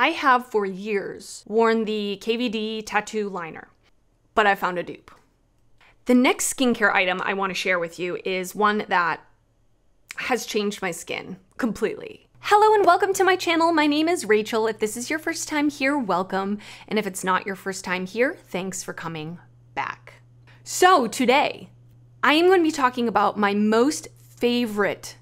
I have for years worn the KVD tattoo liner, but I found a dupe. The next skincare item I want to share with you is one that has changed my skin completely. Hello and welcome to my channel. My name is Rachel. If this is your first time here, welcome. And if it's not your first time here, thanks for coming back. So today, I am going to be talking about my most favorite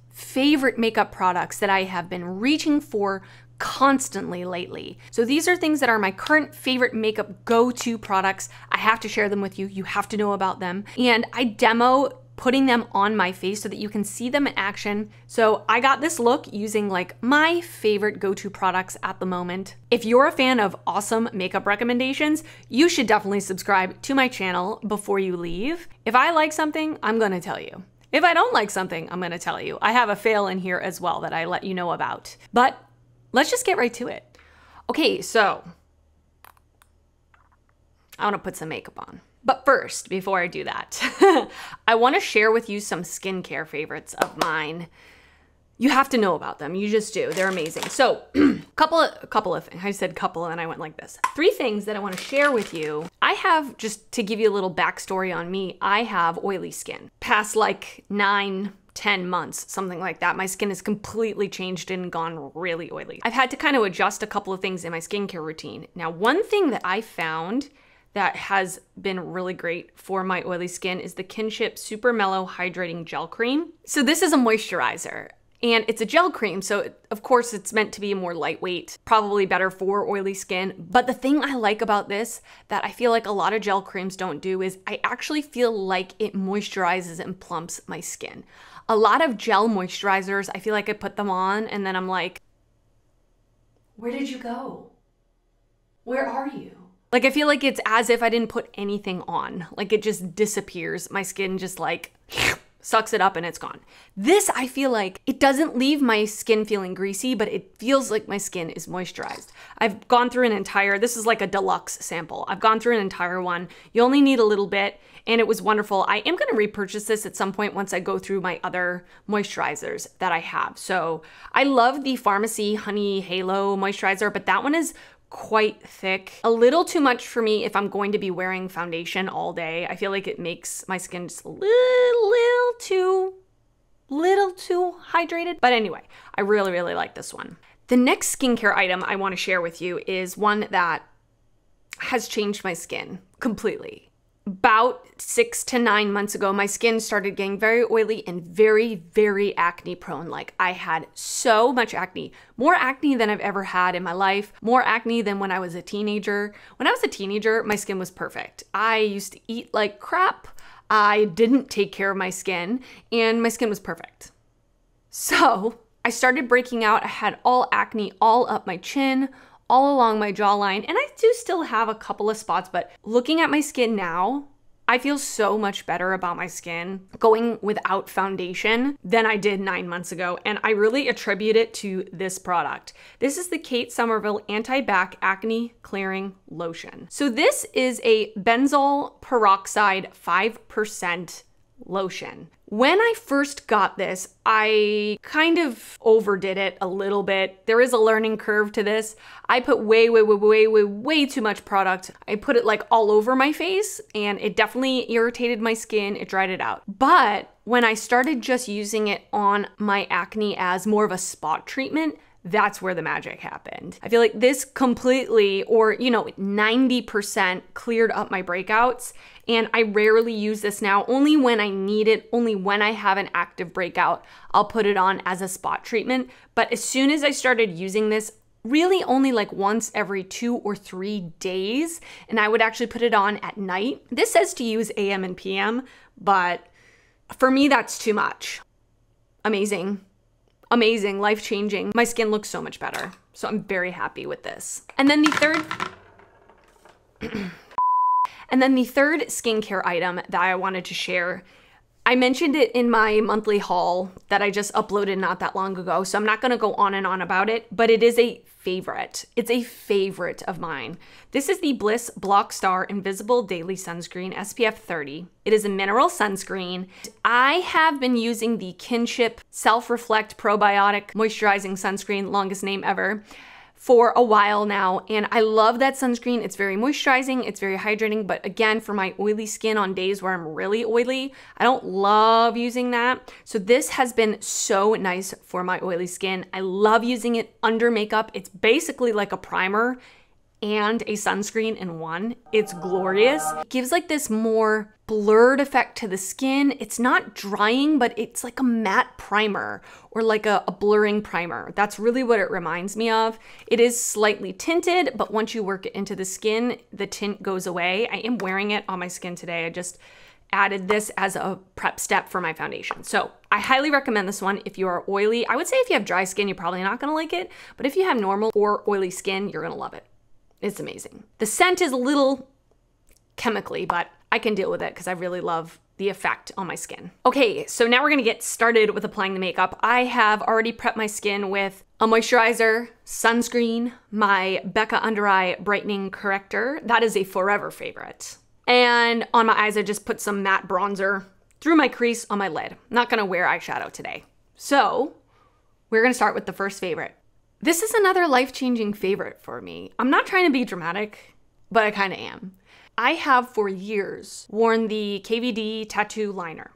makeup products that I have been reaching for constantly lately. So these are things that are my current favorite makeup go-to products. I have to share them with you. You have to know about them. And I demo putting them on my face so that you can see them in action. So I got this look using like my favorite go-to products at the moment. If you're a fan of awesome makeup recommendations, you should definitely subscribe to my channel before you leave. If I like something, I'm gonna tell you. If I don't like something, I'm gonna tell you. I have a fail in here as well that I let you know about. But let's just get right to it. Okay, so I wanna put some makeup on. But first, before I do that, I wanna share with you some skincare favorites of mine. You have to know about them, you just do, they're amazing. So, couple of things, I said couple and I went like this. 3 things that I wanna share with you. I have, just to give you a little backstory on me, I have oily skin. Past like 9, 10 months, something like that. My skin has completely changed and gone really oily. I've had to kind of adjust a couple of things in my skincare routine. Now, one thing that I found that has been really great for my oily skin is the Kinship Super Mellow Hydrating Gel Cream. So this is a moisturizer and it's a gel cream. So of course it's meant to be more lightweight, probably better for oily skin. But the thing I like about this that I feel like a lot of gel creams don't do is I actually feel like it moisturizes and plumps my skin. A lot of gel moisturizers, I feel like I put them on and then I'm like, where did you go? Where are you? Like, I feel like it's as if I didn't put anything on. Like, it just disappears. My skin just like sucks it up and it's gone. This, I feel like it doesn't leave my skin feeling greasy, but it feels like my skin is moisturized. I've gone through an entire, this is like a deluxe sample. I've gone through an entire one. You only need a little bit and it was wonderful. I am gonna repurchase this at some point once I go through my other moisturizers that I have. So I love the Pharmacy Honey Halo moisturizer, but that one is quite thick. A little too much for me if I'm going to be wearing foundation all day. I feel like it makes my skin just a little too hydrated. But anyway, I really like this one. The next skincare item I want to share with you is one that has changed my skin completely. About 6 to 9 months ago, my skin started getting very oily and very acne prone. Like I had so much acne, more acne than I've ever had in my life, more acne than when I was a teenager. When I was a teenager, my skin was perfect. I used to eat like crap. I didn't take care of my skin and my skin was perfect. So I started breaking out. I had all acne all up my chin, all along my jawline, and I do still have a couple of spots, but looking at my skin now, I feel so much better about my skin going without foundation than I did 9 months ago, and I really attribute it to this product. This is the Kate Somerville Anti-Bac Acne Clearing Lotion. So this is a benzoyl peroxide 5% lotion. When I first got this, I kind of overdid it a little bit. There is a learning curve to this. I put way too much product. I put it like all over my face and it definitely irritated my skin. It dried it out. But when I started just using it on my acne as more of a spot treatment, that's where the magic happened. I feel like this completely, or 90% cleared up my breakouts. And I rarely use this now, only when I need it, only when I have an active breakout, I'll put it on as a spot treatment. But as soon as I started using this, really only like once every 2 or 3 days, and I would actually put it on at night. This says to use AM and PM, but for me, that's too much. Amazing, life-changing. My skin looks so much better. So I'm very happy with this. And then the third skincare item that I wanted to share, I mentioned it in my monthly haul that I just uploaded not that long ago, so I'm not gonna go on and on about it, but it is a favorite. It's a favorite of mine. This is the Bliss Block Star Invisible Daily Sunscreen SPF 30. It is a mineral sunscreen. I have been using the Kinship Self-Reflect Probiotic Moisturizing Sunscreen, longest name ever, for a while now, and I love that sunscreen. It's very moisturizing, it's very hydrating, but again, for my oily skin on days where I'm really oily, I don't love using that. So this has been so nice for my oily skin. I love using it under makeup. It's basically like a primer and a sunscreen in one. It's glorious. It gives like this more blurred effect to the skin. It's not drying, but it's like a matte primer or like a blurring primer. That's really what it reminds me of. It is slightly tinted, but once you work it into the skin, the tint goes away. I am wearing it on my skin today. I just added this as a prep step for my foundation. So I highly recommend this one if you are oily. I would say if you have dry skin, you're probably not gonna like it, but if you have normal or oily skin, you're gonna love it. It's amazing. The scent is a little chemically, but I can deal with it because I really love the effect on my skin. Okay, so now we're gonna get started with applying the makeup. I have already prepped my skin with a moisturizer, sunscreen, my Becca Under Eye Brightening Corrector. That is a forever favorite. And on my eyes, I just put some matte bronzer through my crease on my lid. Not gonna wear eyeshadow today. So we're gonna start with the first favorite. This is another life-changing favorite for me. I'm not trying to be dramatic, but I kind of am. I have for years worn the KVD tattoo liner,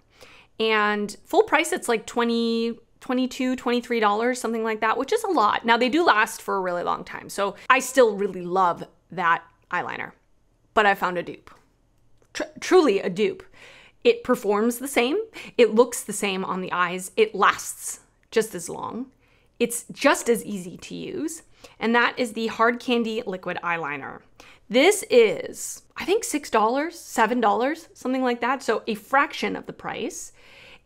and full price, it's like $22, $23, something like that, which is a lot. Now they do last for a really long time, so I still really love that eyeliner, but I found a dupe. Truly a dupe. It performs the same, it looks the same on the eyes, it lasts just as long. It's just as easy to use, and that is the Hard Candy Liquid Eyeliner. This is, I think $6, $7, something like that, so a fraction of the price,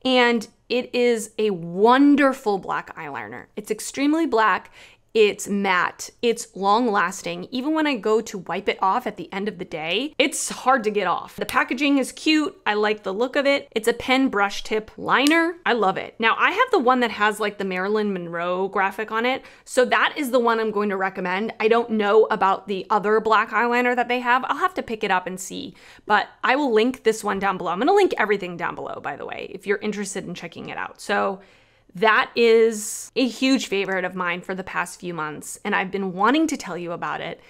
and it is a wonderful black eyeliner. It's extremely black, it's matte, it's long lasting. Even when I go to wipe it off at the end of the day, it's hard to get off. The packaging is cute, I like the look of it. It's a pen brush tip liner, I love it. Now I have the one that has like the Marilyn Monroe graphic on it, so that is the one I'm going to recommend. I don't know about the other black eyeliner that they have. I'll have to pick it up and see, but I will link this one down below. I'm gonna link everything down below, by the way, if you're interested in checking it out. So that is a huge favorite of mine for the past few months, and I've been wanting to tell you about it.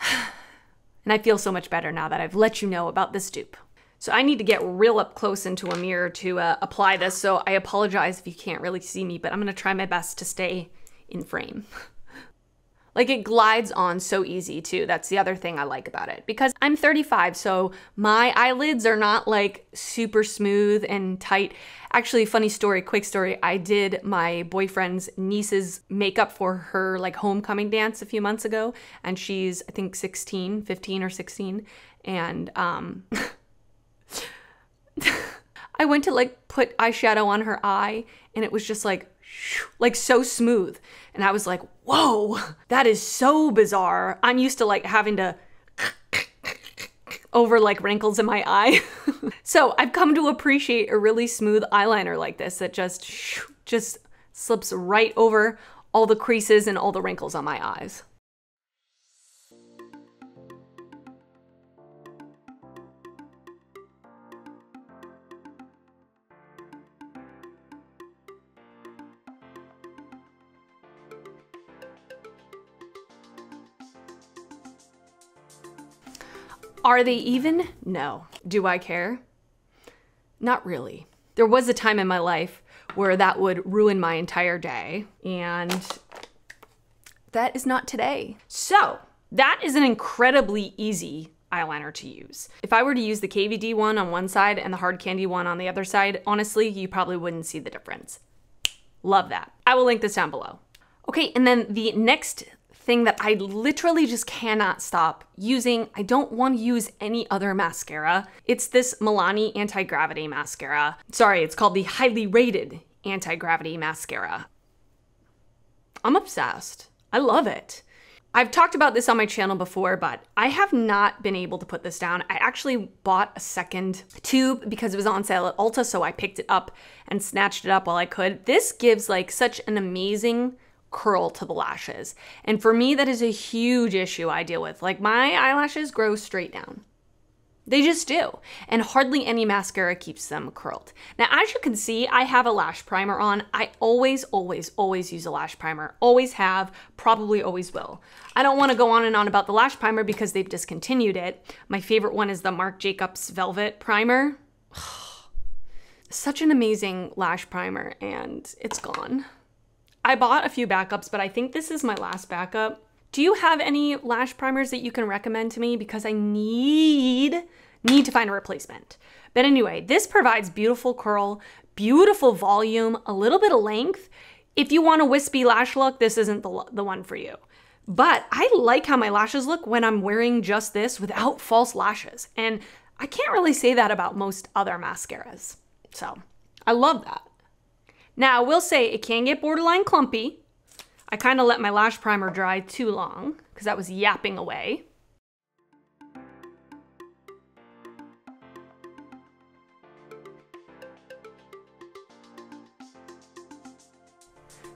And I feel so much better now that I've let you know about this dupe. So I need to get real up close into a mirror to apply this, so I apologize if you can't really see me, but I'm gonna try my best to stay in frame. Like, it glides on so easy too. That's the other thing I like about it, because I'm 35, so my eyelids are not like super smooth and tight. Actually, funny story, quick story. I did my boyfriend's niece's makeup for her like homecoming dance a few months ago, and she's, I think 16, 15 or 16. And I went to like put eyeshadow on her eye, and it was just like so smooth. And I was like, whoa, that is so bizarre. I'm used to like having to over like wrinkles in my eye. So I've come to appreciate a really smooth eyeliner like this that just slips right over all the creases and all the wrinkles on my eyes. Are they even? No. Do I care? Not really. There was a time in my life where that would ruin my entire day, and that is not today. So that is an incredibly easy eyeliner to use. If I were to use the KVD one on one side and the Hard Candy one on the other side, honestly, you probably wouldn't see the difference. Love that. I will link this down below. Okay, and then the next thing that I literally just cannot stop using, I don't want to use any other mascara. It's this Milani Anti-Gravity Mascara. Sorry, it's called the Highly Rated Anti-Gravity Mascara. I'm obsessed. I love it. I've talked about this on my channel before, but I have not been able to put this down. I actually bought a second tube because it was on sale at Ulta, so I picked it up and snatched it up while I could. This gives like such an amazing curl to the lashes. And for me, that is a huge issue I deal with. Like, my eyelashes grow straight down. They just do. And hardly any mascara keeps them curled. Now, as you can see, I have a lash primer on. I always, always, always use a lash primer. Always have, probably always will. I don't want to go on and on about the lash primer because they've discontinued it. My favorite one is the Marc Jacobs Velvet Primer. Such an amazing lash primer, and it's gone. I bought a few backups, but I think this is my last backup. Do you have any lash primers that you can recommend to me? Because I need to find a replacement. But anyway, this provides beautiful curl, beautiful volume, a little bit of length. If you want a wispy lash look, this isn't the one for you. But I like how my lashes look when I'm wearing just this without false lashes. And I can't really say that about most other mascaras. So I love that. Now, I will say it can get borderline clumpy. I kind of let my lash primer dry too long because that was yapping away.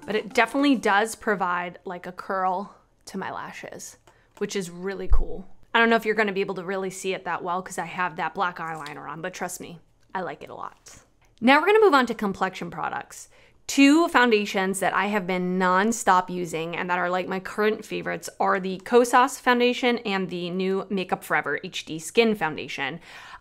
But it definitely does provide like a curl to my lashes, which is really cool. I don't know if you're going to be able to really see it that well because I have that black eyeliner on, but trust me, I like it a lot. Now we're going to move on to Complexion Products. Two foundations that I have been non-stop using and that are like my current favorites are the Kosas foundation and the new Makeup Forever HD Skin Foundation.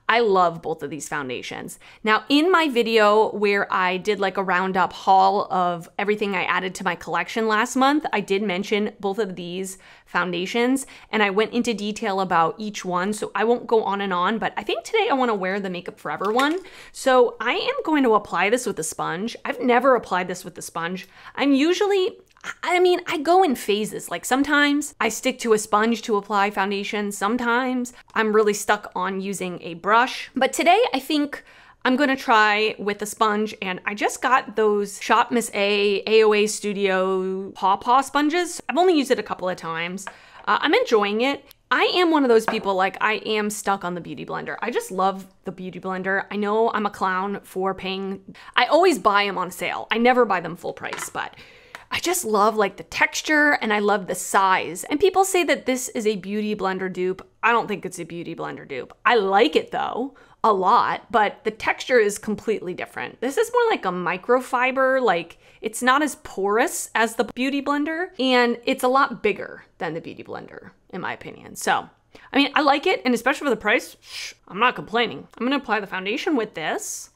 I love both of these foundations. Now, in my video where I did like a roundup haul of everything I added to my collection last month, I did mention both of these foundations and I went into detail about each one, so I won't go on and on, but I think today I wanna wear the Makeup Forever one. So I am going to apply this with a sponge. I've never applied this with a sponge. I go in phases. Like sometimes I stick to a sponge to apply foundation. Sometimes I'm really stuck on using a brush. But today I think I'm gonna try with a sponge, and I just got those Shop Miss A AOA Studio Paw Paw sponges. I've only used it a couple of times. I'm enjoying it. I am one of those people, like I am stuck on the Beauty Blender. I just love the Beauty Blender. I know I'm a clown for paying. I always buy them on sale. I never buy them full price, but I just love like the texture and I love the size. And people say that this is a Beauty Blender dupe. I don't think it's a Beauty Blender dupe. I like it though, a lot, but the texture is completely different. This is more like a microfiber, like it's not as porous as the Beauty Blender, and it's a lot bigger than the Beauty Blender, in my opinion. So, I mean, I like it, and especially for the price, I'm not complaining. I'm gonna apply the foundation with this.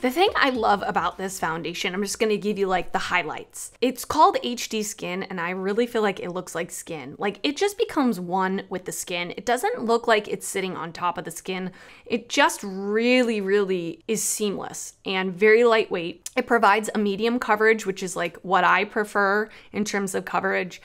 The thing I love about this foundation, I'm just gonna give you like the highlights. It's called HD Skin, and I really feel like it looks like skin. Like it just becomes one with the skin. It doesn't look like it's sitting on top of the skin. It just really, really is seamless and very lightweight. It provides a medium coverage, which is like what I prefer in terms of coverage.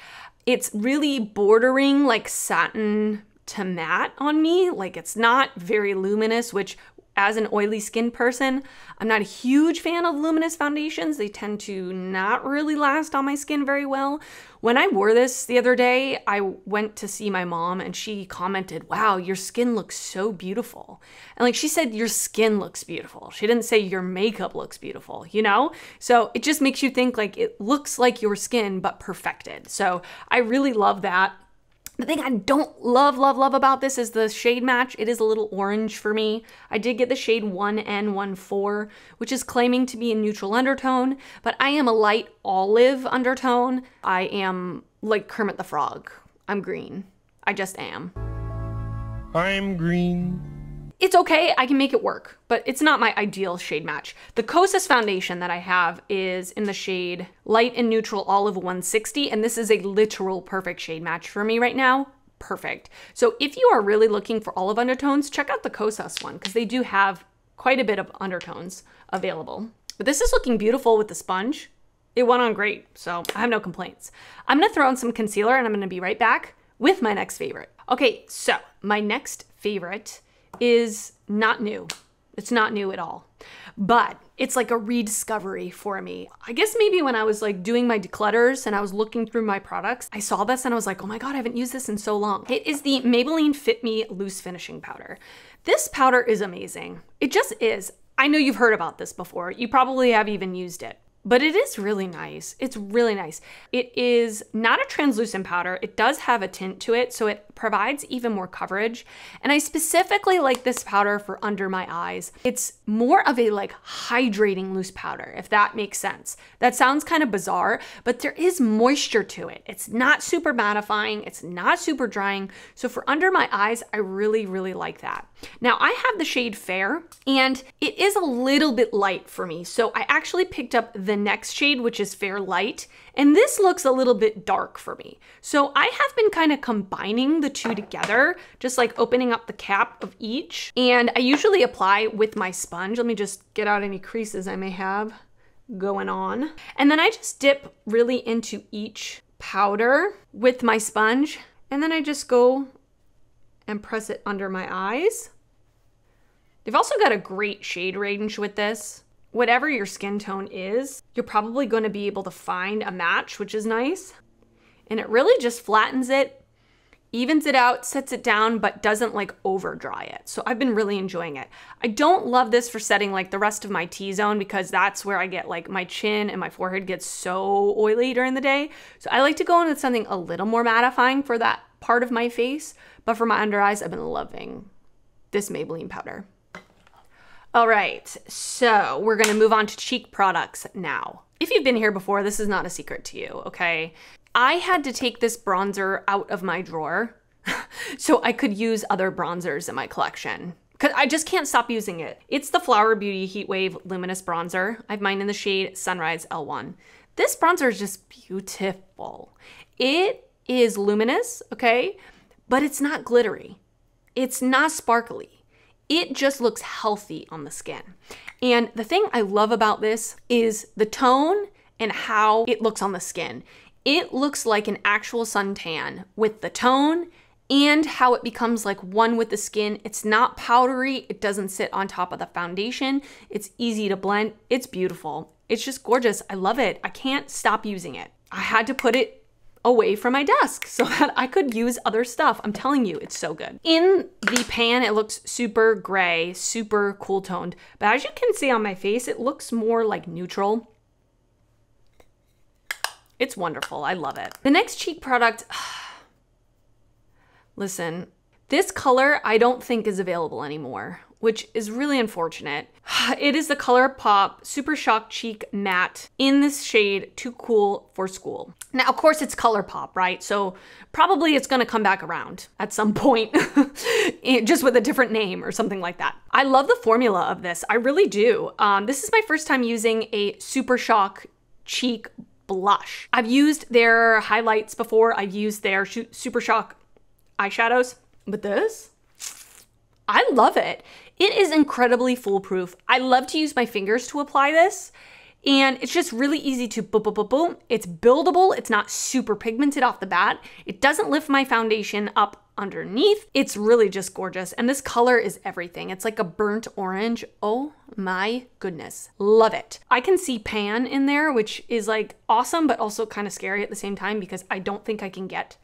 It's really bordering like satin to matte on me. Like it's not very luminous, which as an oily skin person, I'm not a huge fan of luminous foundations. They tend to not really last on my skin very well. When I wore this the other day, I went to see my mom and she commented, "Wow, your skin looks so beautiful." And like she said, your skin looks beautiful. She didn't say your makeup looks beautiful, you know? So it just makes you think like it looks like your skin, but perfected. So I really love that. The thing I don't love about this is the shade match. It is a little orange for me. I did get the shade 1N14, which is claiming to be a neutral undertone, but I am a light olive undertone. I am like Kermit the Frog. I'm green. I just am. I'm green. It's okay, I can make it work, but it's not my ideal shade match. The Kosas foundation that I have is in the shade Light and Neutral Olive 160, and this is a literal perfect shade match for me right now. Perfect. So if you are really looking for olive undertones, check out the Kosas one, because they do have quite a bit of undertones available. But this is looking beautiful with the sponge. It went on great, so I have no complaints. I'm gonna throw in some concealer and I'm gonna be right back with my next favorite. Okay, so my next favorite is not new. It's not new at all. But It's like a rediscovery for me. I guess maybe when I was like doing my declutters and I was looking through my products, I saw this and I was like, oh my God, I haven't used this in so long. It is the Maybelline Fit Me Loose Finishing Powder. This powder is amazing. It just is. I know you've heard about this before. You probably have even used it. But it is really nice. It's really nice. It is not a translucent powder. It does have a tint to it, so it provides even more coverage. And I specifically like this powder for under my eyes. It's more of a like hydrating loose powder, if that makes sense. That sounds kind of bizarre, but there is moisture to it. It's not super mattifying. It's not super drying. So for under my eyes, I really, really like that. Now I have the shade Fair, and it is a little bit light for me. So I actually picked up the next shade, which is Fair Light, and this looks a little bit dark for me. So I have been kind of combining the two together, just like opening up the cap of each. And I usually apply with my sponge. Let me just get out any creases I may have going on. And then I just dip really into each powder with my sponge. And then I just go and press it under my eyes. They've also got a great shade range with this. Whatever your skin tone is, you're probably going to be able to find a match, which is nice. And it really just flattens it, evens it out, sets it down, but doesn't like over dry it. So I've been really enjoying it. I don't love this for setting like the rest of my T-zone, because that's where I get like my chin and my forehead gets so oily during the day. So I like to go in with something a little more mattifying for that part of my face. But for my under eyes, I've been loving this Maybelline powder. All right, so we're gonna move on to cheek products now. If you've been here before, this is not a secret to you, okay? I had to take this bronzer out of my drawer so I could use other bronzers in my collection, because I just can't stop using it. It's the Flower Beauty Heat Wave Luminous Bronzer. I have mine in the shade Sunrise L1. This bronzer is just beautiful. It is luminous, okay? But it's not glittery. It's not sparkly. It just looks healthy on the skin. And the thing I love about this is the tone and how it looks on the skin. It looks like an actual suntan with the tone and how it becomes like one with the skin. It's not powdery. It doesn't sit on top of the foundation. It's easy to blend. It's beautiful. It's just gorgeous. I love it. I can't stop using it. I had to put it away from my desk so that I could use other stuff. I'm telling you, it's so good. In the pan, it looks super gray, super cool toned. But as you can see on my face, it looks more like neutral. It's wonderful. I love it. The next cheek product, listen, this color I don't think is available anymore, which is really unfortunate. It is the ColourPop Super Shock Cheek Matte in this shade Too Cool for School. Now, of course, it's ColourPop, right? So probably it's gonna come back around at some point, just with a different name or something like that. I love the formula of this. I really do. This is my first time using a Super Shock Cheek blush. I've used their highlights before. I've used their Super Shock eyeshadows, but this, I love it. It is incredibly foolproof. I love to use my fingers to apply this, and it's just really easy to boom, boom, boom, boom. It's buildable. It's not super pigmented off the bat. It doesn't lift my foundation up underneath. It's really just gorgeous. And this color is everything. It's like a burnt orange. Oh my goodness. Love it. I can see pan in there, which is like awesome, but also kind of scary at the same time, because I don't think I can get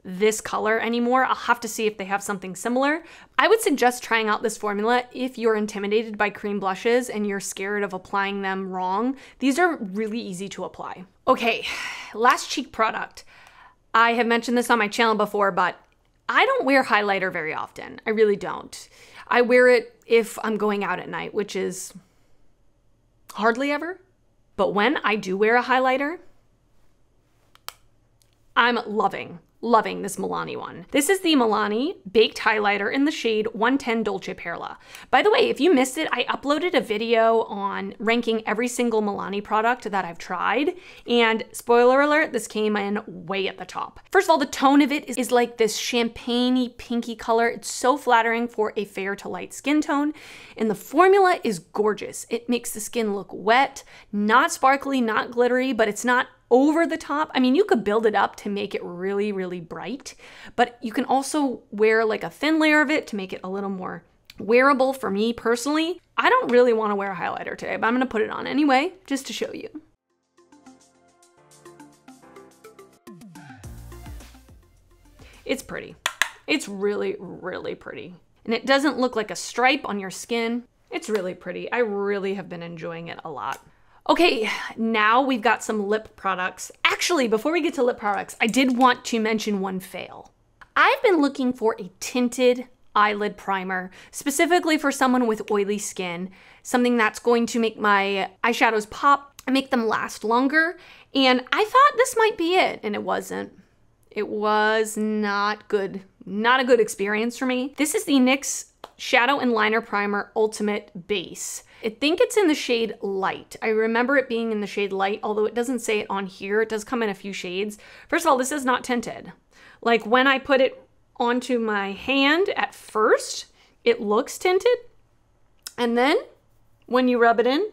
this color anymore. I'll have to see if they have something similar. I would suggest trying out this formula if you're intimidated by cream blushes and you're scared of applying them wrong. These are really easy to apply. Okay, last cheek product. I have mentioned this on my channel before, but I don't wear highlighter very often. I really don't. I wear it if I'm going out at night, which is hardly ever. But when I do wear a highlighter, I'm loving this Milani one. This is the Milani Baked Highlighter in the shade 110 Dolce Perla. By the way, if you missed it, I uploaded a video on ranking every single Milani product that I've tried, and spoiler alert, this came in way at the top. First of all, the tone of it is like this champagne-y pinky color. It's so flattering for a fair to light skin tone, and the formula is gorgeous. It makes the skin look wet, not sparkly, not glittery, but it's not over the top. I mean, you could build it up to make it really, really bright, but you can also wear like a thin layer of it to make it a little more wearable. For me personally, I don't really want to wear a highlighter today, but I'm going to put it on anyway, just to show you. It's pretty. It's really, really pretty. And it doesn't look like a stripe on your skin. It's really pretty. I really have been enjoying it a lot. Okay, now we've got some lip products. Actually, before we get to lip products, I did want to mention one fail. I've been looking for a tinted eyelid primer, specifically for someone with oily skin, something that's going to make my eyeshadows pop and make them last longer. And I thought this might be it, and it wasn't. It was not good. Not a good experience for me. This is the NYX Shadow and Liner Primer Ultimate Base. I think it's in the shade Light. I remember it being in the shade Light, although it doesn't say it on here. It does come in a few shades. First of all, this is not tinted. Like when I put it onto my hand at first, it looks tinted. And then when you rub it in,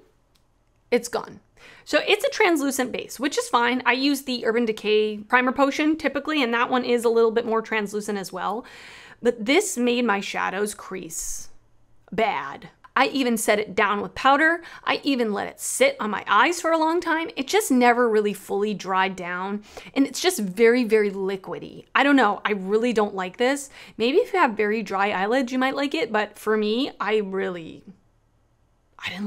it's gone. So it's a translucent base, which is fine. I use the Urban Decay Primer Potion typically, and that one is a little bit more translucent as well. But this made my shadows crease bad. I even set it down with powder. I even let it sit on my eyes for a long time. It just never really fully dried down. And it's just very, very liquidy. I don't know. I really don't like this. Maybe if you have very dry eyelids, you might like it. But for me, I didn't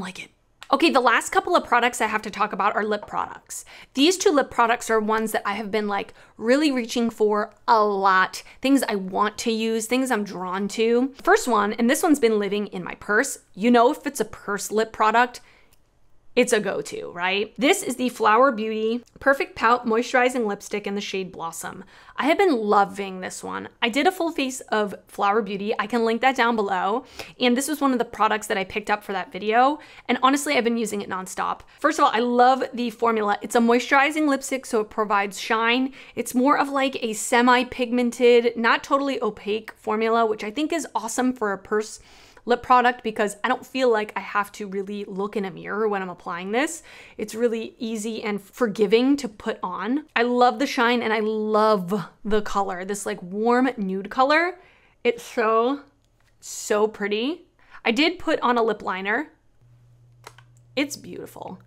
like it. Okay, the last couple of products I have to talk about are lip products. These two lip products are ones that I have been like really reaching for a lot. Things I want to use, things I'm drawn to. First one, and this one's been living in my purse. You know, if it's a purse lip product, it's a go-to, right? This is the Flower Beauty Perfect Pout Moisturizing Lipstick in the shade Blossom. I have been loving this one. I did a full face of Flower Beauty. I can link that down below. And this was one of the products that I picked up for that video. And honestly, I've been using it nonstop. First of all, I love the formula. It's a moisturizing lipstick, so it provides shine. It's more of like a semi-pigmented, not totally opaque formula, which I think is awesome for a purse lip product because I don't feel like I have to really look in a mirror when I'm applying this. It's really easy and forgiving to put on. I love the shine and I love the color, this like warm nude color. It's so pretty. I did put on a lip liner. It's beautiful.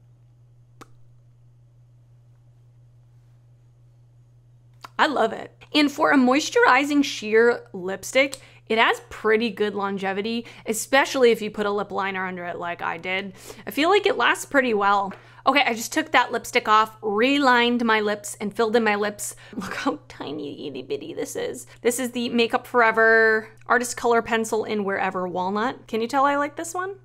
I love it. And for a moisturizing sheer lipstick, it has pretty good longevity, especially if you put a lip liner under it like I did. I feel like it lasts pretty well. Okay, I just took that lipstick off, relined my lips, and filled in my lips. Look how tiny, itty bitty this is. This is the Makeup Forever Artist Color Pencil in Wherever Walnut. Can you tell I like this one?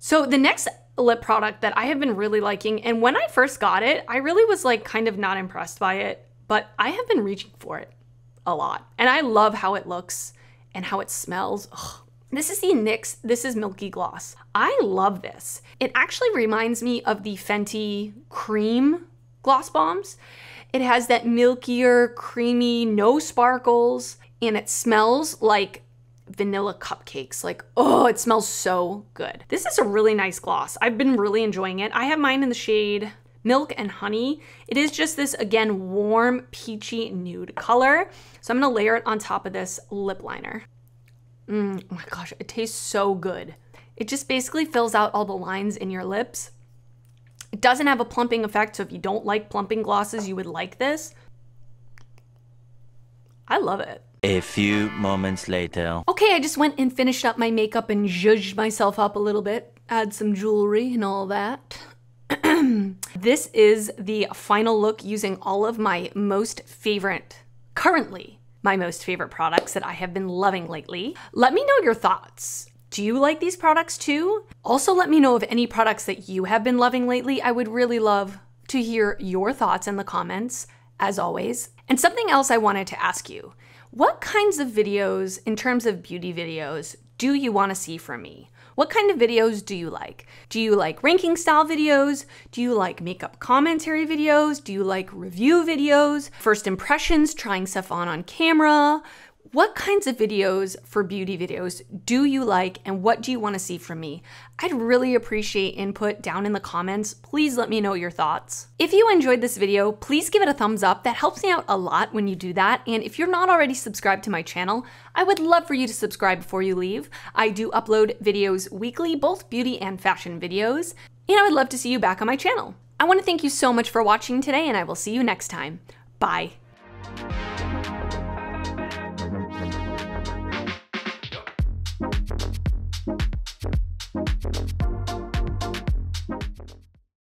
So the next lip product that I have been really liking, and when I first got it, I really was like kind of not impressed by it, but I have been reaching for it a lot. And I love how it looks and how it smells. Ugh. This is the NYX, this is Milky Gloss. I love this. It actually reminds me of the Fenty Cream Gloss Bombs. It has that milkier, creamy, no sparkles, and it smells like vanilla cupcakes. Like, oh, it smells so good. This is a really nice gloss. I've been really enjoying it. I have mine in the shade Milk and Honey. It is just this, again, warm, peachy nude color. So I'm gonna layer it on top of this lip liner. Oh my gosh, it tastes so good. It just basically fills out all the lines in your lips. It doesn't have a plumping effect, so if you don't like plumping glosses, you would like this. I love it. A few moments later. Okay, I just went and finished up my makeup and zhuzhed myself up a little bit. Add some jewelry and all that. This is the final look using all of my currently my most favorite products that I have been loving lately. Let me know your thoughts. Do you like these products too? Also, let me know of any products that you have been loving lately. I would really love to hear your thoughts in the comments, as always. And something else I wanted to ask you. What kinds of videos, in terms of beauty videos, do you want to see from me? What kind of videos do you like? Do you like ranking style videos? Do you like makeup commentary videos? Do you like review videos? First impressions, trying stuff on camera? What kinds of videos for beauty videos do you like and what do you want to see from me? I'd really appreciate input down in the comments. Please let me know your thoughts. If you enjoyed this video, please give it a thumbs up. That helps me out a lot when you do that. And if you're not already subscribed to my channel, I would love for you to subscribe before you leave. I do upload videos weekly, both beauty and fashion videos, and I would love to see you back on my channel. I want to thank you so much for watching today, and I will see you next time. Bye.